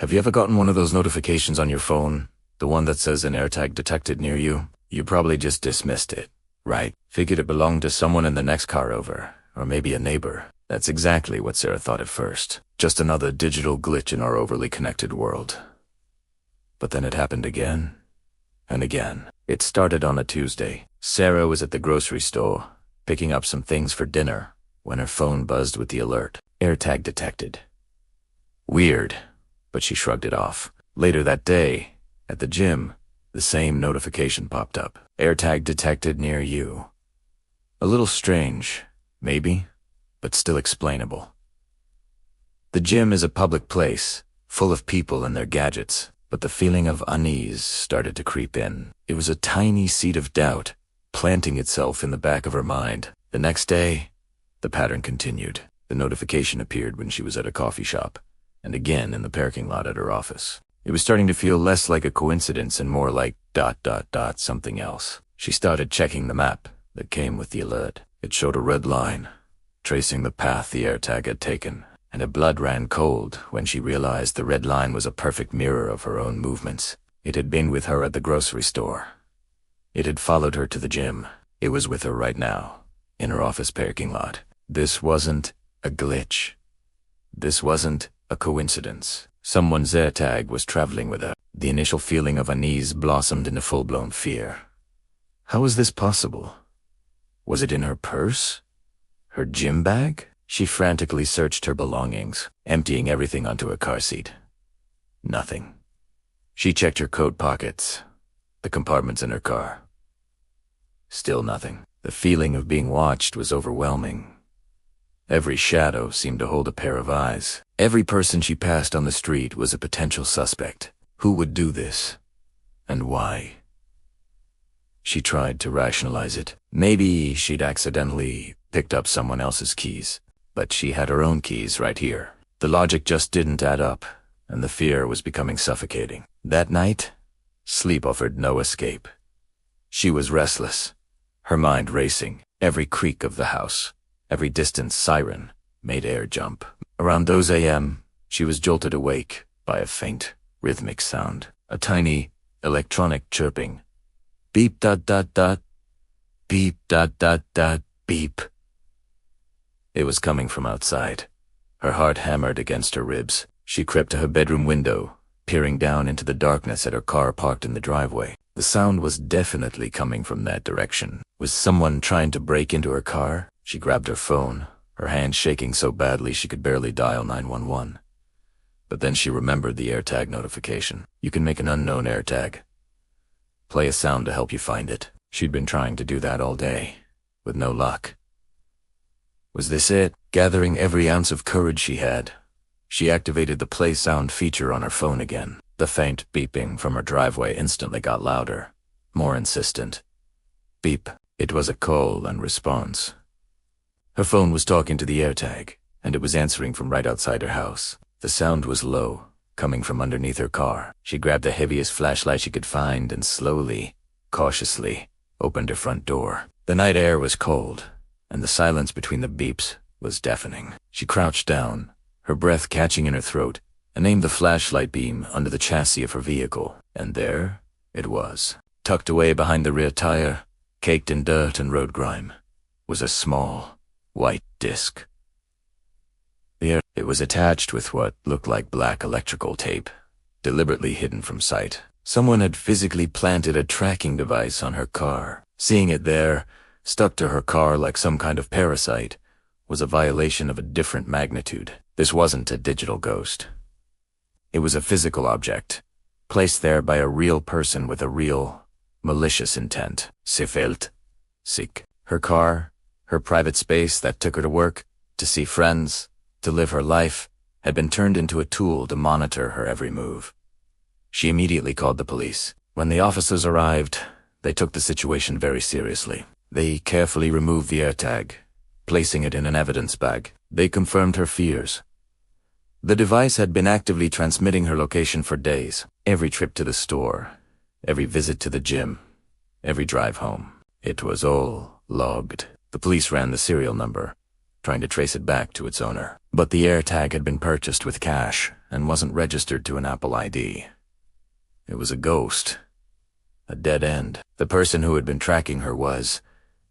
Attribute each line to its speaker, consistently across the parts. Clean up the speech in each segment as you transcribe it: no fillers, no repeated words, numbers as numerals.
Speaker 1: Have you ever gotten one of those notifications on your phone? The one that says an AirTag detected near you? You probably just dismissed it, right? Figured it belonged to someone in the next car over, or maybe a neighbor. That's exactly what Sarah thought at first. Just another digital glitch in our overly connected world. But then it happened again, and again. It started on a Tuesday. Sarah was at the grocery store, picking up some things for dinner, when her phone buzzed with the alert. AirTag detected. Weird, but she shrugged it off. Later that day, at the gym, the same notification popped up. AirTag detected near you. A little strange, maybe, but still explainable. The gym is a public place, full of people and their gadgets, but the feeling of unease started to creep in. It was a tiny seed of doubt, planting itself in the back of her mind. The next day, the pattern continued. The notification appeared when she was at a coffee shop, and again in the parking lot at her office. It was starting to feel less like a coincidence and more like ... something else. She started checking the map that came with the alert. It showed a red line, tracing the path the AirTag had taken, and her blood ran cold when she realized the red line was a perfect mirror of her own movements. It had been with her at the grocery store. It had followed her to the gym. It was with her right now, in her office parking lot. This wasn't a glitch. This wasn't a coincidence. Someone's AirTag was traveling with her. The initial feeling of unease blossomed into full-blown fear. How was this possible? Was it in her purse? Her gym bag? She frantically searched her belongings, emptying everything onto her car seat. Nothing. She checked her coat pockets, the compartments in her car. Still nothing. The feeling of being watched was overwhelming. Every shadow seemed to hold a pair of eyes. Every person she passed on the street was a potential suspect. Who would do this? And why? She tried to rationalize it. Maybe she'd accidentally picked up someone else's keys. But she had her own keys right here. The logic just didn't add up, and the fear was becoming suffocating. That night, sleep offered no escape. She was restless, her mind racing. Every creak of the house, every distant siren made air jump. Around those a.m., she was jolted awake by a faint, rhythmic sound. A tiny, electronic chirping. Beep dot dot dot. Beep dot dot dot beep. It was coming from outside. Her heart hammered against her ribs. She crept to her bedroom window, peering down into the darkness at her car parked in the driveway. The sound was definitely coming from that direction. Was someone trying to break into her car? She grabbed her phone, her hand shaking so badly she could barely dial 911. But then she remembered the AirTag notification. You can make an unknown AirTag. Play a sound to help you find it. She'd been trying to do that all day, with no luck. Was this it? Gathering every ounce of courage she had, she activated the play sound feature on her phone again. The faint beeping from her driveway instantly got louder, more insistent. Beep. It was a call and response. Her phone was talking to the AirTag, and it was answering from right outside her house. The sound was low, coming from underneath her car. She grabbed the heaviest flashlight she could find and slowly, cautiously, opened her front door. The night air was cold, and the silence between the beeps was deafening. She crouched down, her breath catching in her throat, and aimed the flashlight beam under the chassis of her vehicle. And there it was. Tucked away behind the rear tire, caked in dirt and road grime, was a small, white disc. It was attached with what looked like black electrical tape, deliberately hidden from sight. Someone had physically planted a tracking device on her car. Seeing it there, stuck to her car like some kind of parasite, was a violation of a different magnitude. This wasn't a digital ghost. It was a physical object, placed there by a real person with a real, malicious intent. Sie fehlt. Sick. Her car, her private space that took her to work, to see friends, to live her life, had been turned into a tool to monitor her every move. She immediately called the police. When the officers arrived, they took the situation very seriously. They carefully removed the AirTag, placing it in an evidence bag. They confirmed her fears. The device had been actively transmitting her location for days. Every trip to the store, every visit to the gym, every drive home. It was all logged. The police ran the serial number, trying to trace it back to its owner. But the AirTag had been purchased with cash, and wasn't registered to an Apple ID. It was a ghost. A dead end. The person who had been tracking her was,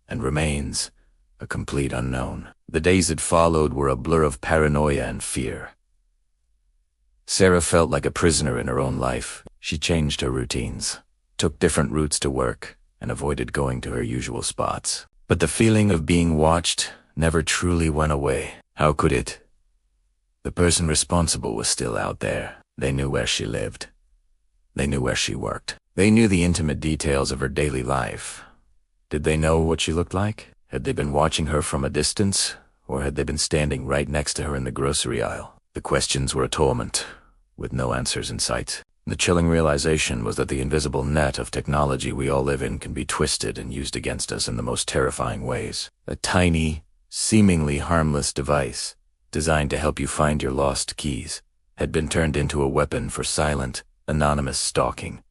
Speaker 1: and remains, a complete unknown. The days that followed were a blur of paranoia and fear. Sarah felt like a prisoner in her own life. She changed her routines, took different routes to work, and avoided going to her usual spots. But the feeling of being watched never truly went away. How could it? The person responsible was still out there. They knew where she lived. They knew where she worked. They knew the intimate details of her daily life. Did they know what she looked like? Had they been watching her from a distance, or had they been standing right next to her in the grocery aisle? The questions were a torment, with no answers in sight. The chilling realization was that the invisible net of technology we all live in can be twisted and used against us in the most terrifying ways. A tiny, seemingly harmless device, designed to help you find your lost keys, had been turned into a weapon for silent, anonymous stalking.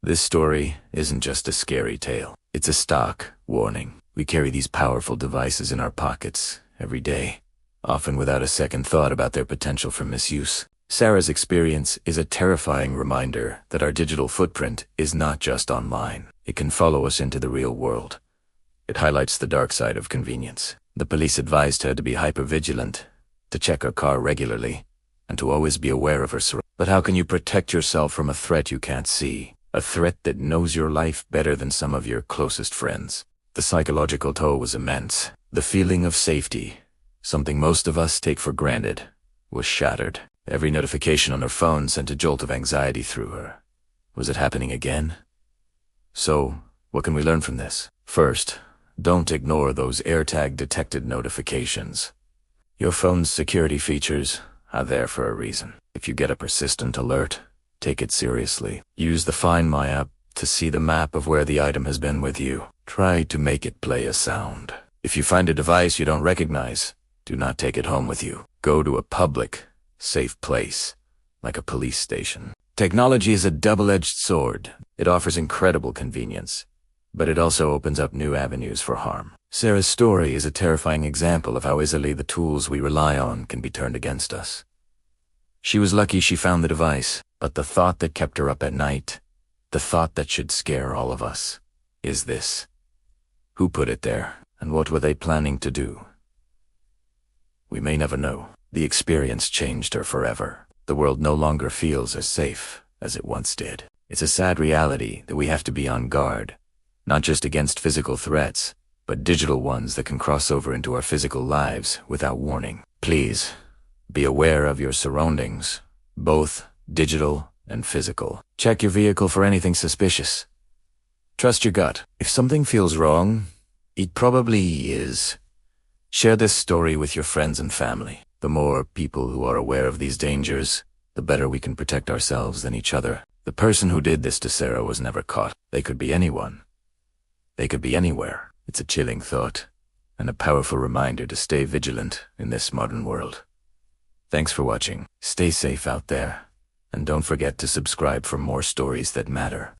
Speaker 1: This story isn't just a scary tale. It's a stark warning. We carry these powerful devices in our pockets every day, often without a second thought about their potential for misuse. Sarah's experience is a terrifying reminder that our digital footprint is not just online. It can follow us into the real world. It highlights the dark side of convenience. The police advised her to be hypervigilant, to check her car regularly, and to always be aware of her surroundings. But how can you protect yourself from a threat you can't see? A threat that knows your life better than some of your closest friends. The psychological toll was immense. The feeling of safety, something most of us take for granted, was shattered. Every notification on her phone sent a jolt of anxiety through her. Was it happening again? So, what can we learn from this? First, don't ignore those AirTag detected notifications. Your phone's security features are there for a reason. If you get a persistent alert, take it seriously. Use the Find My app to see the map of where the item has been with you. Try to make it play a sound. If you find a device you don't recognize, do not take it home with you. Go to a public, safe place, like a police station. Technology is a double-edged sword. It offers incredible convenience, but it also opens up new avenues for harm. Sarah's story is a terrifying example of how easily the tools we rely on can be turned against us. She was lucky she found the device, but the thought that kept her up at night, the thought that should scare all of us, is this: who put it there, and what were they planning to do? We may never know. The experience changed her forever. The world no longer feels as safe as it once did. It's a sad reality that we have to be on guard, not just against physical threats, but digital ones that can cross over into our physical lives without warning. Please, be aware of your surroundings, both digital and physical. Check your vehicle for anything suspicious. Trust your gut. If something feels wrong, it probably is. Share this story with your friends and family. The more people who are aware of these dangers, the better we can protect ourselves and each other. The person who did this to Sarah was never caught. They could be anyone. They could be anywhere. It's a chilling thought, and a powerful reminder to stay vigilant in this modern world. Thanks for watching. Stay safe out there, and don't forget to subscribe for more stories that matter.